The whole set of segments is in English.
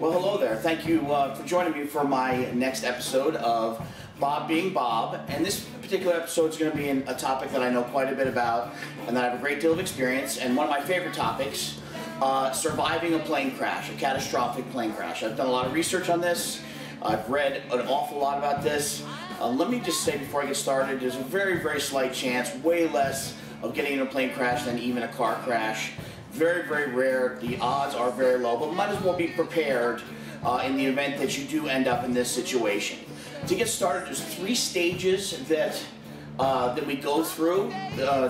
Well, hello there. Thank you for joining me for my next episode of Bob Being Bob. And this particular episode is going to be a topic that I know quite a bit about and that I have a great deal of experience. And one of my favorite topics, surviving a plane crash, a catastrophic plane crash. I've done a lot of research on this. I've read an awful lot about this. Let me just say before I get started, there's a very, very slight chance, way less, of getting in a plane crash than even a car crash. Very, very rare. The odds are very low, but might as well be prepared in the event that you do end up in this situation. To get started, there's 3 stages that we go through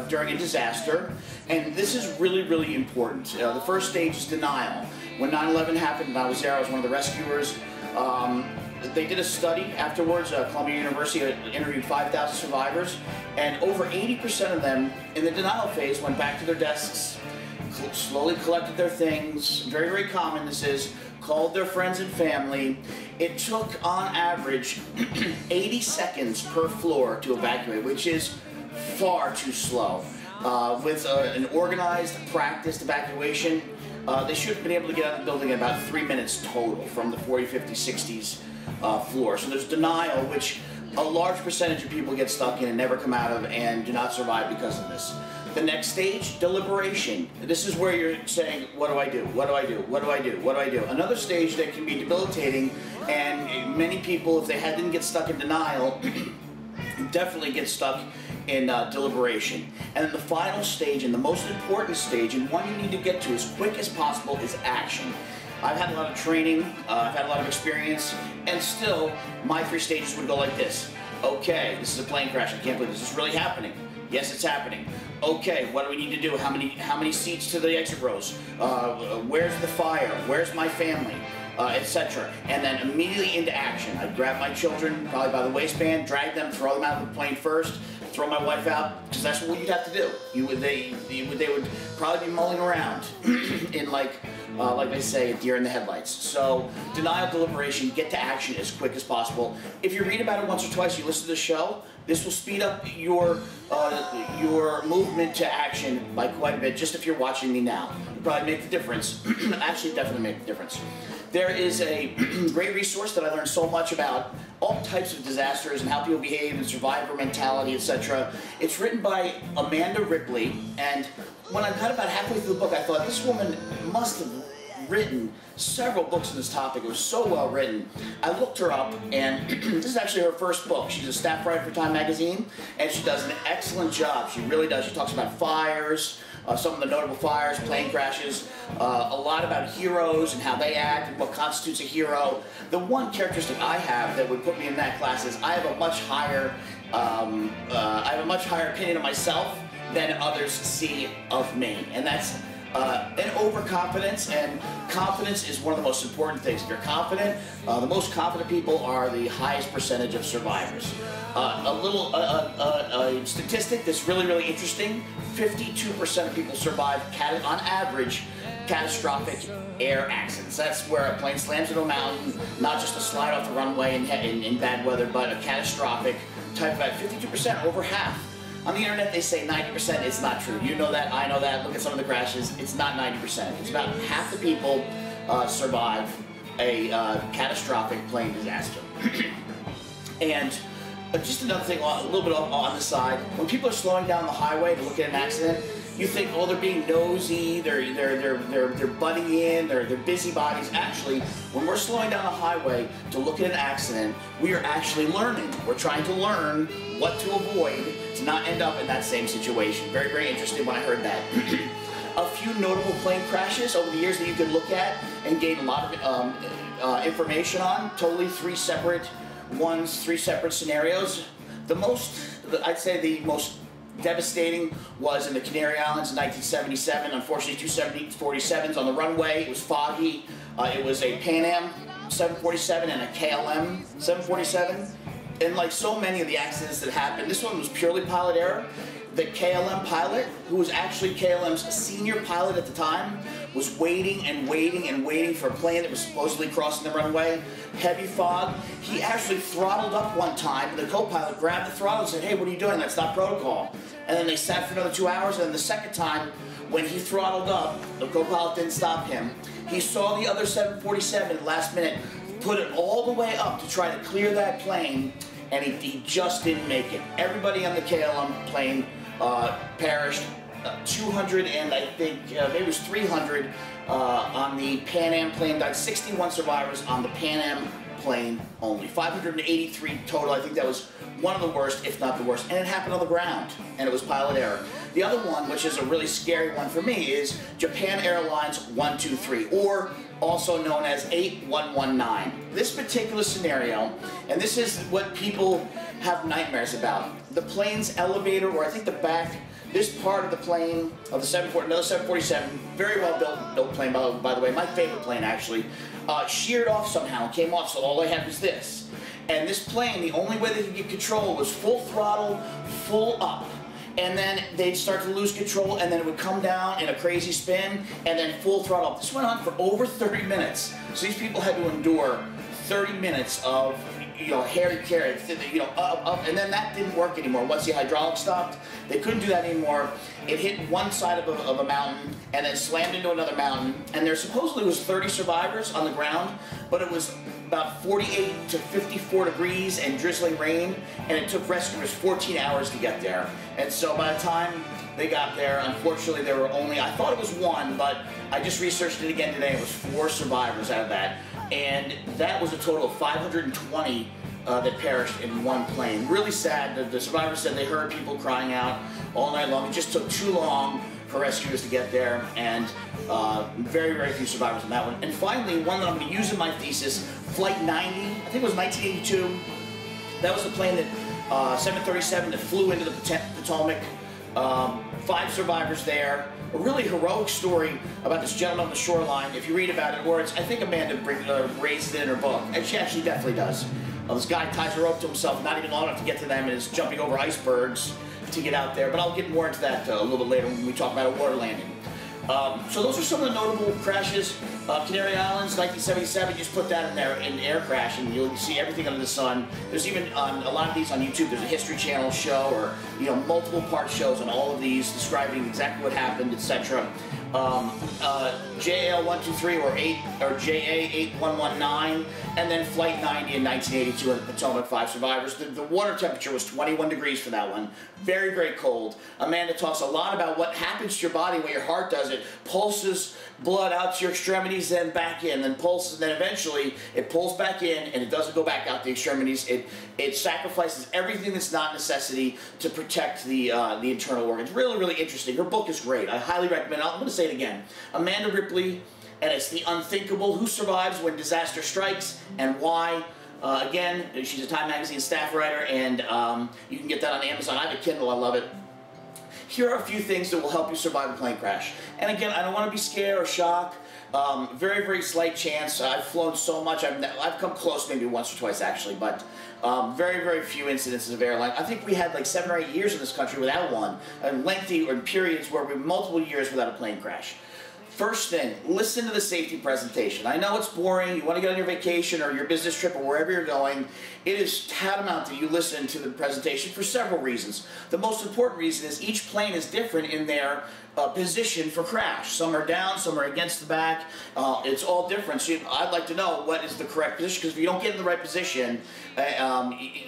during a disaster, and this is really, really important. The first stage is denial. When 9/11 happened and I was there, I was one of the rescuers. They did a study afterwards. Columbia University interviewed 5,000 survivors, and over 80% of them in the denial phase went back to their desks, slowly collected their things, very, very common this is, called their friends and family. It took, on average, 80 seconds per floor to evacuate, which is far too slow. With an organized, practiced evacuation, they should have been able to get out of the building in about 3 minutes total from the 40, 50, 60s floor. So there's denial, which a large percentage of people get stuck in and never come out of and do not survive because of this. The next stage, deliberation. This is where you're saying, what do I do? What do I do? What do I do? What do I do? Another stage that can be debilitating, and many people, if they didn't get stuck in denial, definitely get stuck in deliberation. And then the final stage, and the most important stage, and one you need to get to as quick as possible, is action. I've had a lot of training, I've had a lot of experience, and still, my 3 stages would go like this. Okay, this is a plane crash, I can't believe this is really happening. Yes, it's happening. Okay, what do we need to do? How many seats to the exit rows? Where's the fire? Where's my family? Etc. And then immediately into action. I'd grab my children, probably by the waistband, drag them, throw them out of the plane first, throw my wife out, because that's what you'd have to do. They would probably be mulling around in like they say, a deer in the headlights. So denial, deliberation, get to action as quick as possible. If you read about it once or twice, you listen to the show, this will speed up your movement to action by quite a bit, just if you're watching me now. It'll probably make the difference. Actually, definitely make the difference. There is a great resource that I learned so much about all types of disasters and how people behave and survivor mentality, etc. It's written by Amanda Ripley, and when I got about halfway through the book, I thought, this woman must have written several books on this topic. It was so well written. I looked her up, and this is actually her first book. She's a staff writer for Time magazine, and she does an excellent job. She really does. She talks about fires, some of the notable fires, plane crashes, a lot about heroes and how they act and what constitutes a hero. The one characteristic I have that would put me in that class is I have a much higher, opinion of myself than others see of me, and that's an overconfidence, and confidence is one of the most important things. If you're confident, the most confident people are the highest percentage of survivors. A statistic that's really, really interesting, 52% of people survive, on average, catastrophic air accidents. That's where a plane slams into a mountain, not just a slide off the runway in bad weather, but a catastrophic type of accident. 52%, over half. On the internet, they say 90%. It's not true. You know that, I know that. Look at some of the crashes. It's not 90%. It's about half the people survive a catastrophic plane disaster. And just another thing, a little bit on the side, when people are slowing down the highway to look at an accident, you think, oh, they're being nosy, they're butting in, they're busybodies. Actually, when we're slowing down the highway to look at an accident, we are actually learning. We're trying to learn what to avoid to not end up in that same situation. Very, very interesting when I heard that. A few notable plane crashes over the years that you can look at and gain a lot of information on. Totally 3 separate ones, 3 separate scenarios. I'd say the most devastating was in the Canary Islands in 1977. Unfortunately, 2 747s on the runway. It was foggy. It was a Pan Am 747 and a KLM 747. And like so many of the accidents that happened, this one was purely pilot error. The KLM pilot, who was actually KLM's senior pilot at the time, was waiting and waiting and waiting for a plane that was supposedly crossing the runway. Heavy fog. He actually throttled up one time, and the co-pilot grabbed the throttle and said, "Hey, what are you doing? That's not protocol." And then they sat for another 2 hours, and then the second time, when he throttled up, the co-pilot didn't stop him. He saw the other 747 at the last minute, put it all the way up to try to clear that plane, and he just didn't make it. Everybody on the KLM plane perished. 200 and I think maybe it was 300 on the Pan Am plane died. 61 survivors on the Pan Am plane only. 583 total. I think that was one of the worst, if not the worst. And it happened on the ground, and it was pilot error. The other one, which is a really scary one for me, is Japan Airlines 123, or also known as 8119. This particular scenario, and this is what people have nightmares about. The plane's elevator, or I think the back, this part of the plane, of the 747, very well built plane, by the way, my favorite plane actually, sheared off somehow and came off, so all I had was this. And this plane, the only way they could get control was full throttle, full up. And then they'd start to lose control, and then it would come down in a crazy spin, and then full throttle up. This went on for over 30 minutes. So these people had to endure 30 minutes of, carry, up, and then that didn't work anymore. Once the hydraulics stopped, they couldn't do that anymore. It hit one side of a mountain and then slammed into another mountain, and there supposedly was 30 survivors on the ground, but it was about 48 to 54 degrees and drizzling rain, and it took rescuers 14 hours to get there. And so by the time they got there, unfortunately there were only, I thought it was one, but I just researched it again today, it was 4 survivors out of that. And that was a total of 520 that perished in one plane. Really sad. The survivors said they heard people crying out all night long. It just took too long for rescuers to get there, and very, very few survivors on that one. And finally, one that I'm going to use in my thesis, Flight 90, I think it was 1982. That was the plane that, 737 that flew into the Potomac. 5 survivors there. A really heroic story about this gentleman on the shoreline. If you read about it, or it's, I think Amanda raised it in her book, and she actually definitely does. This guy ties a rope to himself, not even long enough to get to them, and is jumping over icebergs to get out there. But I'll get more into that a little bit later when we talk about a water landing. So those are some of the notable crashes. Canary Islands, 1977, just put that in there, in air crash, and you'll see everything under the sun. There's even, on a lot of these on YouTube, there's a History Channel show, or multiple part shows on all of these describing exactly what happened, etc. JL123 or JA8119, and then Flight 90 in 1982 in the Potomac, 5 survivors. The water temperature was 21 degrees for that one. Very, very cold. Amanda talks a lot about what happens to your body when your heart does it. Pulses blood out to your extremities, then back in, then pulses, then eventually it pulls back in, and it doesn't go back out the extremities. It sacrifices everything that's not necessity to protect the internal organs. Really, really interesting. Her book is great. I highly recommend it. I'm going to say it again. Amanda Ripley, and it's The Unthinkable: Who Survives When Disaster Strikes and Why. Again, she's a Time Magazine staff writer, and you can get that on Amazon. I have a Kindle. I love it. Here are a few things that will help you survive a plane crash. And again, I don't want to be scared or shocked. Very, very slight chance. I've flown so much. I've come close maybe once or twice actually, but very, very few incidences of airline. I think we had like 7 or 8 years in this country without one, and lengthy or periods where we multiple years without a plane crash. First thing, listen to the safety presentation. I know it's boring, you want to get on your vacation or your business trip or wherever you're going. It is tantamount that you listen to the presentation for several reasons. The most important reason is each plane is different in their position for crash. Some are down, some are against the back. It's all different. So I'd like to know what is the correct position, because if you don't get in the right position,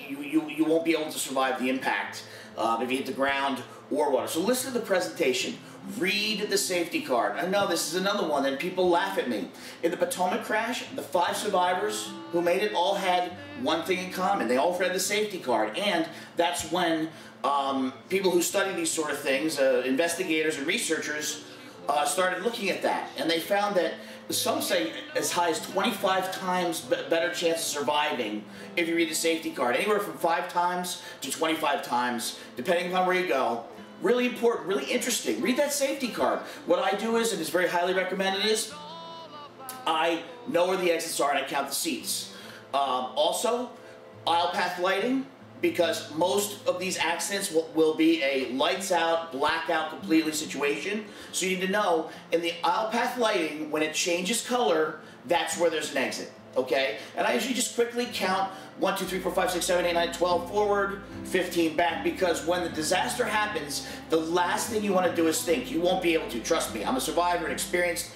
you won't be able to survive the impact if you hit the ground or water. So listen to the presentation. Read the safety card. I know this is another one that people laugh at me. In the Potomac crash, the 5 survivors who made it all had one thing in common. They all read the safety card, and that's when people who study these sort of things, investigators and researchers, started looking at that, and they found that some say as high as 25 times better chance of surviving if you read the safety card. Anywhere from 5 times to 25 times, depending upon where you go. Really important, really interesting. Read that safety card. What I do is, and it's very highly recommended, is I know where the exits are and I count the seats. Also, aisle path lighting, because most of these accidents will be a lights out, blackout completely situation. So you need to know, in the aisle path lighting, when it changes color, that's where there's an exit. okay? And I usually just quickly count 1, 2, 3, 4, 5, 6, 7, 8, 9, 12 forward, 15 back, because when the disaster happens, the last thing you want to do is think. You won't be able to. Trust me. I'm a survivor, an experienced,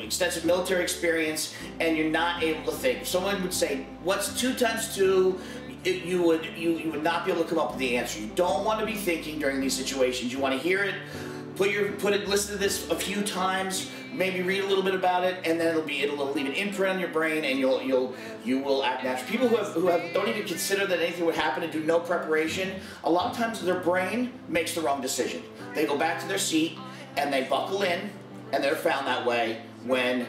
extensive military experience, and you're not able to think. If someone would say, what's 2 times 2? You would not be able to come up with the answer. You don't want to be thinking during these situations. You want to hear it, listen to this a few times, maybe read a little bit about it, and then it'll leave an imprint on your brain, and you will act naturally. People who don't even consider that anything would happen and do no preparation, a lot of times their brain makes the wrong decision. They go back to their seat and they buckle in, and they're found that way when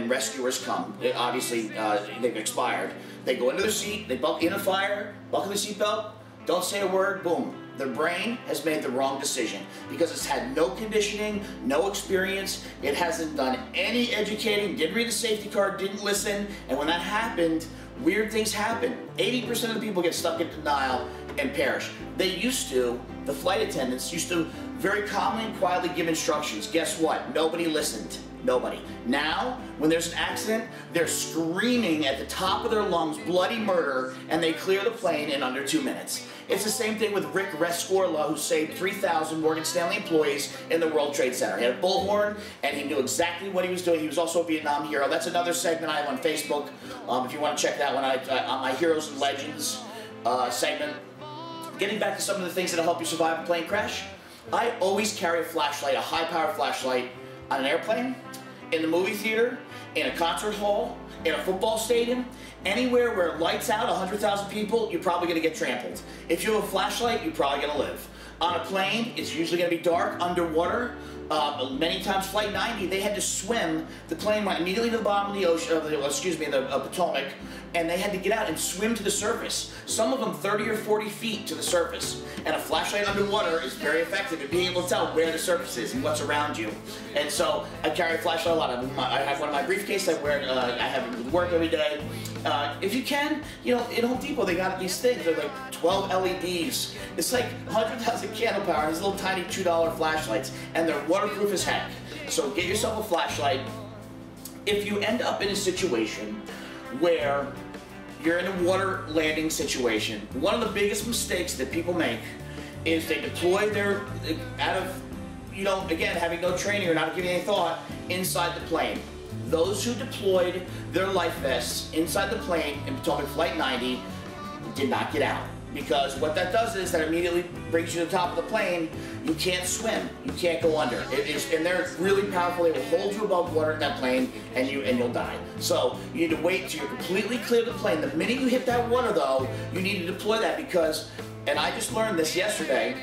rescuers come. Obviously, they've expired. They go into their seat, they buckle in a fire, buckle the seatbelt, don't say a word, boom. Their brain has made the wrong decision because it's had no conditioning, no experience, it hasn't done any educating, didn't read the safety card, didn't listen, and when that happened, weird things happen. 80% of the people get stuck in denial and perish. The flight attendants used to very calmly and quietly give instructions. Guess what? Nobody listened. Nobody. Now, when there's an accident, they're screaming at the top of their lungs, bloody murder, and they clear the plane in under 2 minutes. It's the same thing with Rick Rescorla, who saved 3,000 Morgan Stanley employees in the World Trade Center. He had a bullhorn, and he knew exactly what he was doing. He was also a Vietnam hero. That's another segment I have on Facebook. If you want to check that one out, on my Heroes and Legends segment. Getting back to some of the things that'll help you survive a plane crash, I always carry a flashlight, a high-powered flashlight, on an airplane, in the movie theater, in a concert hall, in a football stadium, anywhere where lights out, 100,000 people, you're probably going to get trampled. If you have a flashlight, you're probably going to live. On a plane, it's usually going to be dark, underwater. Many times, Flight 90, they had to swim. The plane went immediately to the bottom of the ocean, the Potomac, and they had to get out and swim to the surface. Some of them 30 or 40 feet to the surface. And a flashlight underwater is very effective at being able to tell where the surface is and what's around you. And so I carry a flashlight a lot. I have one in my briefcase. I have it with work every day. If you can, in Home Depot they got these things. They're like 12 LEDs. It's like 100,000 candle power. These little tiny $2 flashlights, and they're waterproof as heck. So get yourself a flashlight. If you end up in a situation where you're in a water landing situation, one of the biggest mistakes that people make is they deploy again, having no training or not giving any thought, inside the plane. Those who deployed their life vests inside the plane in Potomac Flight 90 did not get out. Because what that does is that immediately brings you to the top of the plane. You can't swim. You can't go under. And they're really powerful. They will hold you above water in that plane, and you'll die. So you need to wait till you're completely clear of the plane. The minute you hit that water, though, you need to deploy that because, and I just learned this yesterday,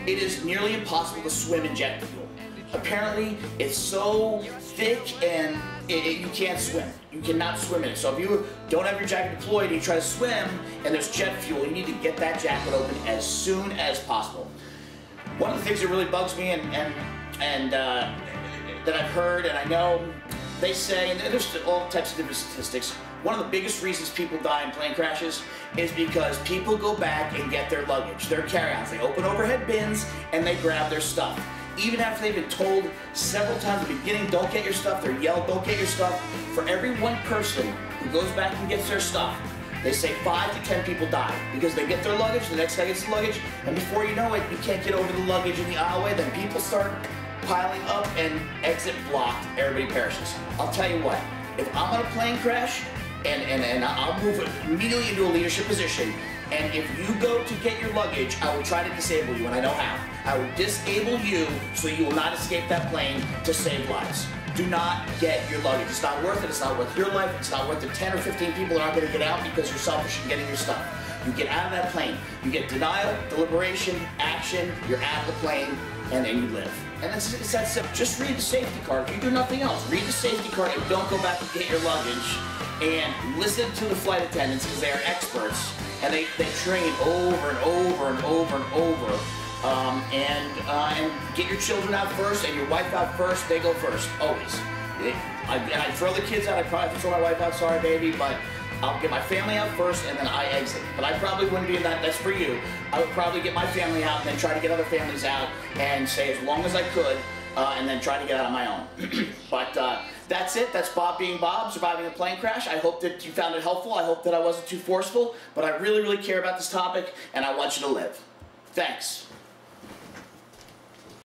it is nearly impossible to swim in jet fuel. Apparently, it's so thick and you can't swim. You cannot swim in it. So if you don't have your jacket deployed and you try to swim and there's jet fuel, you need to get that jacket open as soon as possible. One of the things that really bugs me and that I've heard and I know, they say, and there's all types of different statistics, one of the biggest reasons people die in plane crashes is because people go back and get their luggage, their carry-ons. They open overhead bins and they grab their stuff. Even after they've been told several times at the beginning, don't get your stuff, they're yelled, don't get your stuff. For every one person who goes back and gets their stuff, they say 5 to 10 people die because they get their luggage, the next guy gets the luggage, and before you know it, you can't get over the luggage in the aisleway, then people start piling up and exit blocked, everybody perishes. I'll tell you what, if I'm on a plane crash, and I'll move immediately into a leadership position, and if you go to get your luggage, I will try to disable you, and I know how. I will disable you so you will not escape that plane to save lives. Do not get your luggage. It's not worth it. It's not worth your life. It's not worth the 10 or 15 people that aren't going to get out because you're selfish in getting your stuff. You get out of that plane. You get denial, deliberation, action. You're out of the plane, and then you live. And it's that simple. Just read the safety card. If you do nothing else, read the safety card and don't go back and get your luggage. And listen to the flight attendants because they are experts. And they train over and over and over and over. And get your children out first and your wife out first. They go first, always. And I throw the kids out. I probably have to throw my wife out, sorry baby, but I'll get my family out first and then I exit. But I probably wouldn't be in that, that's for you. I would probably get my family out and then try to get other families out and stay as long as I could and then try to get out on my own. But That's it. That's Bob Being Bob, surviving a plane crash. I hope that you found it helpful. I hope that I wasn't too forceful, but I really, really care about this topic, and I want you to live. Thanks.